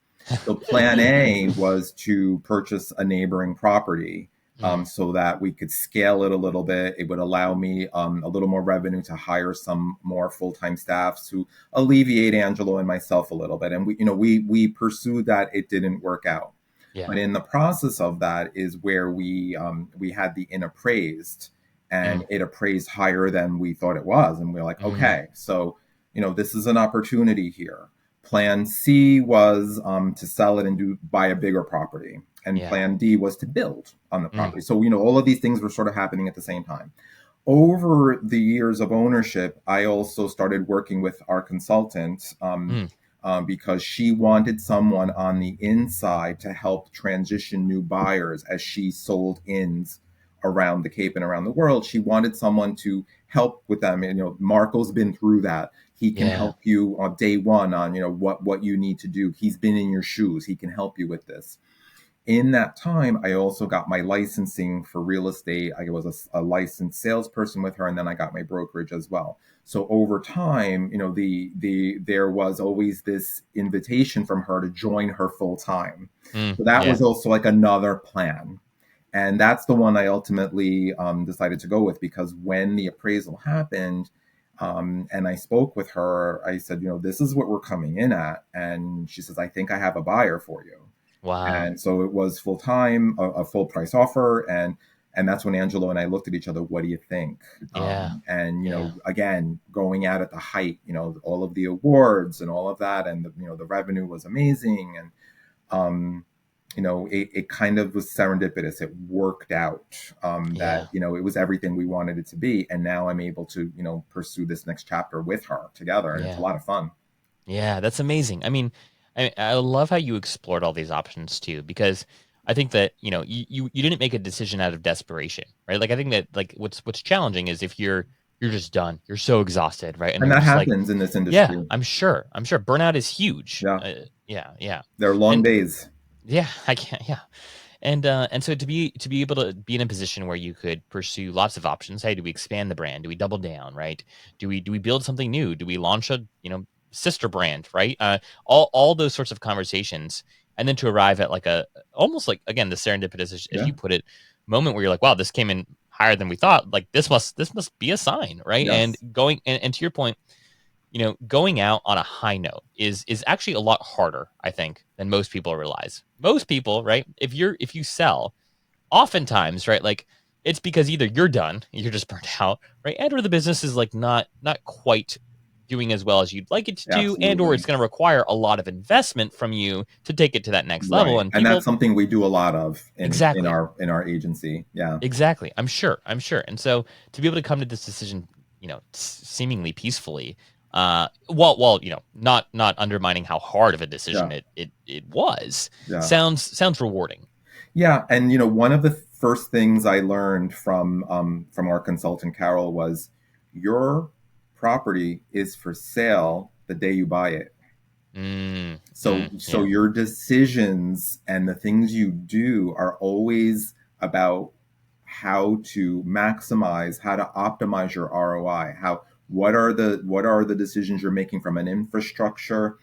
So, plan A was to purchase a neighboring property Mm, so that we could scale it a little bit. It would allow me a little more revenue to hire some more full-time staffs to alleviate Angelo and myself a little bit. And we pursued that. It didn't work out. yeah. But in the process of that is where we had the inn appraised, and Mm, it appraised higher than we thought it was. And we're like, mm, okay, so this is an opportunity here. Plan C was to sell it and buy a bigger property, and yeah. plan D was to build on the Mm, property. So all of these things were sort of happening at the same time. Over the years of ownership, I also started working with our consultant mm, because she wanted someone on the inside to help transition new buyers as she sold inns around the Cape and around the world. She wanted someone to help with them. And, Marco's been through that. He can yeah. help you on day one on, what you need to do. He's been in your shoes. He can help you with this. In that time, I also got my licensing for real estate. I was a licensed salesperson with her, and then I got my brokerage as well. So over time, there was always this invitation from her to join her full time. Mm, So that yeah. was also like another plan, and that's the one I ultimately decided to go with because when the appraisal happened, and I spoke with her, I said, this is what we're coming in at, and she says, I think I have a buyer for you. Wow. And so it was full time, a full price offer, and that's when Angelo and I looked at each other. What do you think? Yeah. And Yeah. again, going out at the height, all of the awards and all of that, and the revenue was amazing, and it kind of was serendipitous. It worked out that Yeah. it was everything we wanted it to be, and now I'm able to pursue this next chapter with her together, and it's a Yeah. lot of fun. Yeah. That's amazing. I mean, I love how you explored all these options too, because I think that, you didn't make a decision out of desperation, right? Like I think that like what's challenging is if you're just done, you're so exhausted, right? And And you're that just like, happens in this yeah, industry. I'm sure burnout is huge. Yeah, Yeah. Yeah. they're long And days. yeah, I can't. Yeah. And so to be able to be in a position where you could pursue lots of options. Hey, do we expand the brand? Do we double down? Right? Do we build something new? Do we launch a sister brand? Right? All those sorts of conversations, and then to arrive at like a almost like, again, the serendipitous, as Yeah. you put it, moment where you're like, wow, this came in higher than we thought. Like this must be a sign, right? And Yes. to your point, going out on a high note is actually a lot harder, I think, than most people realize. Most people, right? If you sell, oftentimes, right, like it's because either you're done, you're just burnt out, right, and or the business is like not quite doing as well as you'd like it to do, and or it's Absolutely. going to require a lot of investment from you to take it to that next level. Right. And And that's people, something we do a lot of in exactly, our agency. Yeah. exactly. I'm sure. And so to be able to come to this decision, seemingly peacefully, while not undermining how hard of a decision Yeah. it was, Yeah. sounds rewarding. Yeah. And one of the first things I learned from our consultant Carol was your property is for sale the day you buy it. So Yeah. your decisions and the things you do are always about how to maximize, how to optimize your ROI. What are the decisions you're making from an infrastructure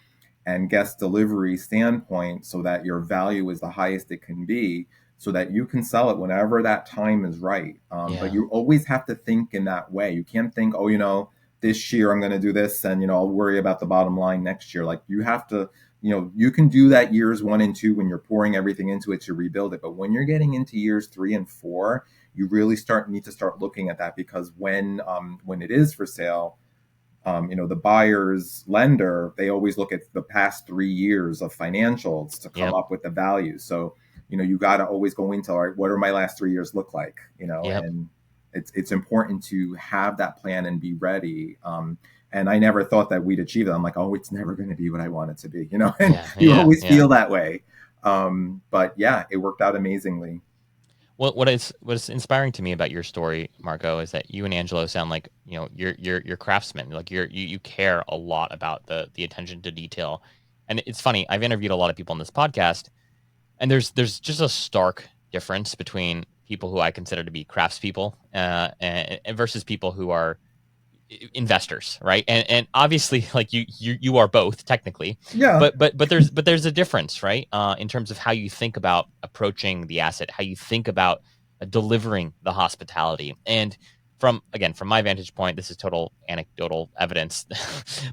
and guest delivery standpoint so that your value is the highest it can be, so that you can sell it whenever that time is right. But Yeah. you always have to think in that way. You can't think, oh, this year I'm going to do this and I'll worry about the bottom line next year. Like you have to, you can do that years 1 and 2 when you're pouring everything into it to rebuild it. But when you're getting into years 3 and 4, you really need to start looking at that, because when it is for sale, the buyer's lender, they always look at the past 3 years of financials to come Yep. up with the value. So, you got to always go into, all right, what are my last 3 years look like? Yep. And it's important to have that plan and be ready. And I never thought that we'd achieve it. I'm like, oh, it's never going to be what I want it to be, and Yeah. you Yeah. always Yeah. feel that way. But yeah, it worked out amazingly. Well, what is inspiring to me about your story, Marco, is that you and Angelo sound like you're craftsmen. Like you care a lot about the attention to detail. And it's funny, I've interviewed a lot of people on this podcast, and there's just a stark difference between people who I consider to be craftspeople, and versus people who are investors, right? And obviously, like you are both technically, Yeah, but there's a difference, right? In terms of how you think about approaching the asset, how you think about delivering the hospitality. And from my vantage point, this is total anecdotal evidence,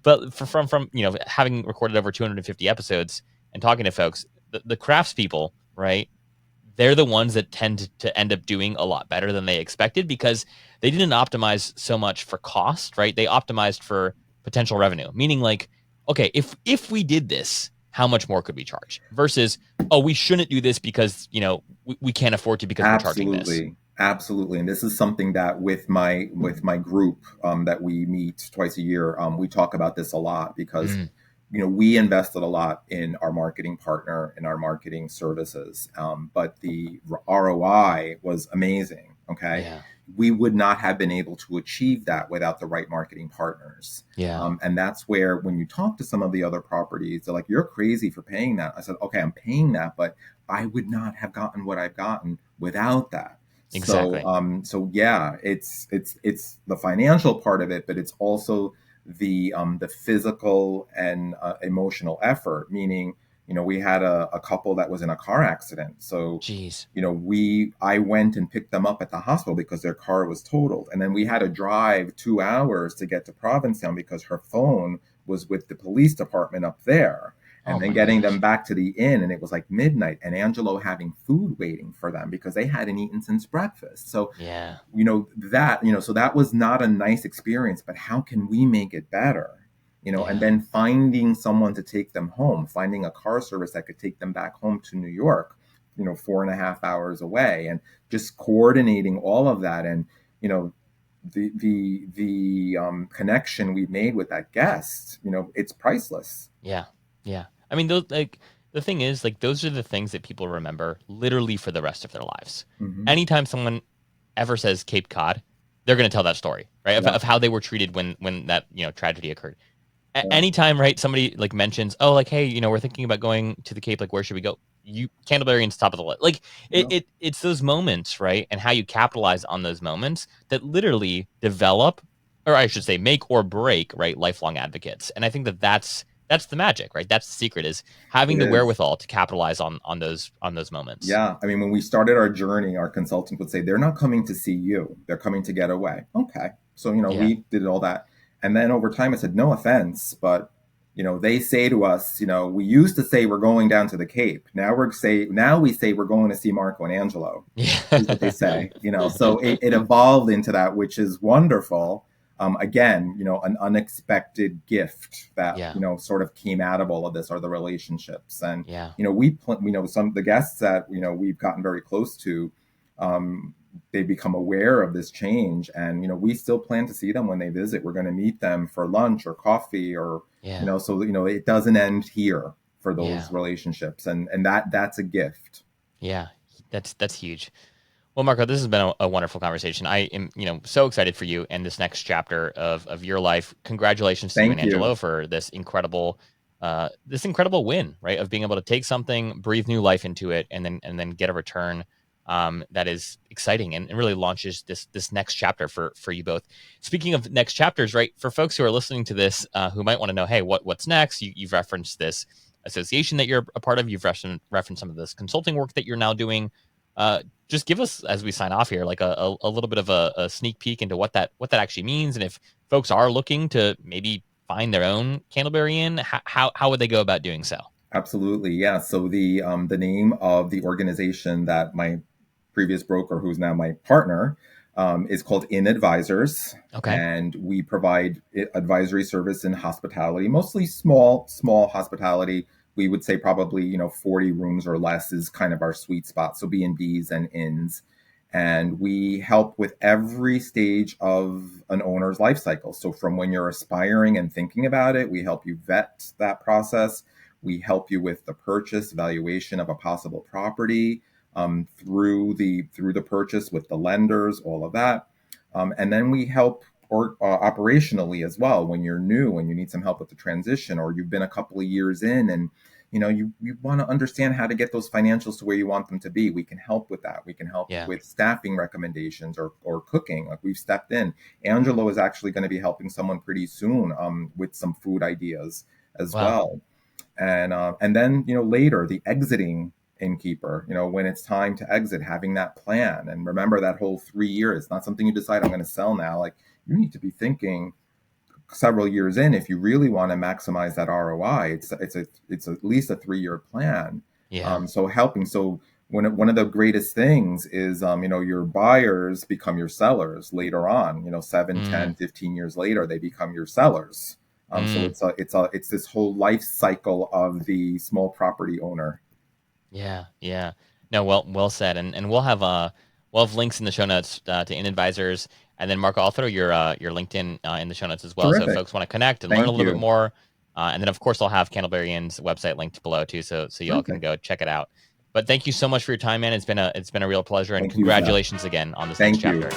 but from having recorded over 250 episodes and talking to folks, the craftspeople, right? They're the ones that tend to end up doing a lot better than they expected, because they didn't optimize so much for cost, right? They optimized for potential revenue, meaning like, okay, if we did this, how much more could we charge? Versus, oh, we shouldn't do this because we can't afford to because we're charging this. absolutely. Absolutely. And this is something that with my group that we meet twice a year, we talk about this a lot, because Mm, we invested a lot in our marketing partner and our marketing services, but the ROI was amazing. Okay, yeah, we would not have been able to achieve that without the right marketing partners. yeah, And that's where, when you talk to some of the other properties, they're like, "You're crazy for paying that." I said, "Okay, I'm paying that, but I would not have gotten what I've gotten without that." So, exactly. so yeah, it's the financial part of it, but it's also the physical and emotional effort. Meaning, we had a couple that was in a car accident. So, Jeez. I went and picked them up at the hospital because their car was totaled, and then we had to drive 2 hours to get to Provincetown because her phone was with the police department up there, Oh and then my getting them gosh. back to the inn, and it was like midnight, and Angelo having food waiting for them because they hadn't eaten since breakfast. So, Yeah, so that was not a nice experience, but how can we make it better? And yeah, then finding someone to take them home, finding a car service that could take them back home to New York, 4.5 hours away, and just coordinating all of that. And the connection we made with that guest, it's priceless. yeah, yeah. I mean, those, like, the thing is, like, those are the things that people remember literally for the rest of their lives. Hmm. Anytime someone ever says Cape Cod, they're going to tell that story, right? Yeah, Of how they were treated when that tragedy occurred. yeah, Anytime, right, somebody like mentions, oh, like, hey, we're thinking about going to the Cape, like, where should we go? Candleberry Inn's top of the list. Like it's those moments, right? And how you capitalize on those moments that literally develop, or I should say, make or break, right, lifelong advocates. And I think that's the magic, right? That's the secret, is having It the is. wherewithal to capitalize on those moments. Yeah. I mean, when we started our journey, our consultant would say, they're not coming to see you. They're coming to get away. Okay. So, Yeah. we did all that. And then over time, I said, no offense, but, they say to us, we used to say we're going down to the Cape. Now we say we're going to see Marco and Angelo, Yeah. is what they say, so it evolved into that, which is wonderful. Again, an unexpected gift that, Yeah. sort of came out of all of this are the relationships. And, Yeah. some of the guests that, we've gotten very close to, they become aware of this change, and, we still plan to see them when they visit. We're going to meet them for lunch or coffee or, Yeah. so, it doesn't end here for those Yeah. relationships. And that's a gift. Yeah. That's huge. Well, Marco, this has been a wonderful conversation. I am, so excited for you and this next chapter of your life. Congratulations to you and Thank you. Angelo for this incredible win, right? Of being able to take something, breathe new life into it, and then get a return that is exciting and really launches this next chapter for you both. Speaking of next chapters, right? For folks who are listening to this, who might want to know, hey, what's next? You've referenced this association that you're a part of. You've referenced some of this consulting work that you're now doing. Just give us, as we sign off here, like a little bit of a sneak peek into what that actually means, and if folks are looking to maybe find their own Candleberry Inn, how would they go about doing so? Absolutely, yeah. So the name of the organization that my previous broker, who's now my partner, is called Inn Advisors, Okay. and we provide advisory service in hospitality, mostly small hospitality. We would say probably 40 rooms or less is kind of our sweet spot. So B&Bs and inns, and we help with every stage of an owner's life cycle. So from when you're aspiring and thinking about it, we help you vet that process. We help you with the purchase valuation of a possible property, through the purchase with the lenders, all of that, and then we help operationally as well. When you're new and you need some help with the transition, or you've been a couple of years in and you want to understand how to get those financials to where you want them to be, we can help with that. We can help with staffing recommendations or cooking. Like, we've stepped in. Angelo is actually going to be helping someone pretty soon with some food ideas as well. And then later, the exiting innkeeper, when it's time to exit, having that plan. And remember, that whole 3 years, it's not something you decide, I'm going to sell now. Like, you need to be thinking several years in if you really want to maximize that ROI. It's at least a 3-year plan. So helping. So one of the greatest things is your buyers become your sellers later on. 7, 10, 15 years later, they become your sellers. So it's this whole life cycle of the small property owner. Yeah. No, well said. And we'll have links in the show notes to Inn Advisors, and then Marco, I'll throw your LinkedIn in the show notes as well. Terrific. So if folks want to connect and learn a little bit more. And then of course I'll have Candleberry Inn's website linked below too, so y'all can go check it out. But thank you so much for your time, man. It's been a real pleasure, and congratulations again on this next chapter.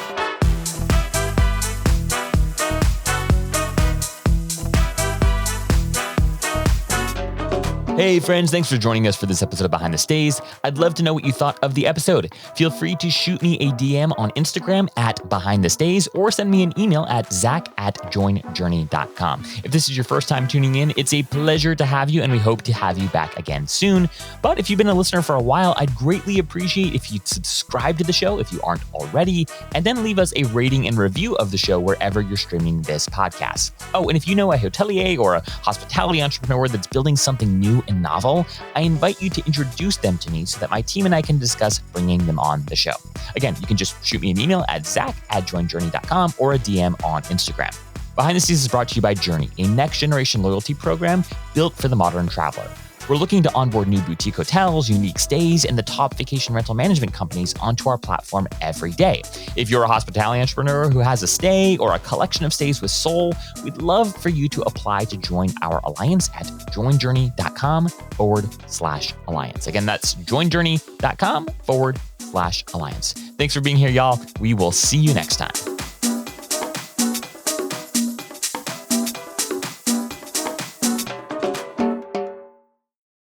Hey friends, thanks for joining us for this episode of Behind the Stays. I'd love to know what you thought of the episode. Feel free to shoot me a DM on Instagram at Behind the Stays, or send me an email at zach@joinjourney.com. If this is your first time tuning in, it's a pleasure to have you, and we hope to have you back again soon. But if you've been a listener for a while, I'd greatly appreciate if you'd subscribe to the show if you aren't already, and then leave us a rating and review of the show wherever you're streaming this podcast. Oh, and if you know a hotelier or a hospitality entrepreneur that's building something new and novel, I invite you to introduce them to me so that my team and I can discuss bringing them on the show. Again, you can just shoot me an email at zach@joinjourney.com or a DM on Instagram. Behind the Scenes is brought to you by Journey, a next-generation loyalty program built for the modern traveler. We're looking to onboard new boutique hotels, unique stays, and the top vacation rental management companies onto our platform every day. If you're a hospitality entrepreneur who has a stay or a collection of stays with soul, we'd love for you to apply to join our alliance at joinjourney.com/alliance. Again, that's joinjourney.com/alliance. Thanks for being here, y'all. We will see you next time.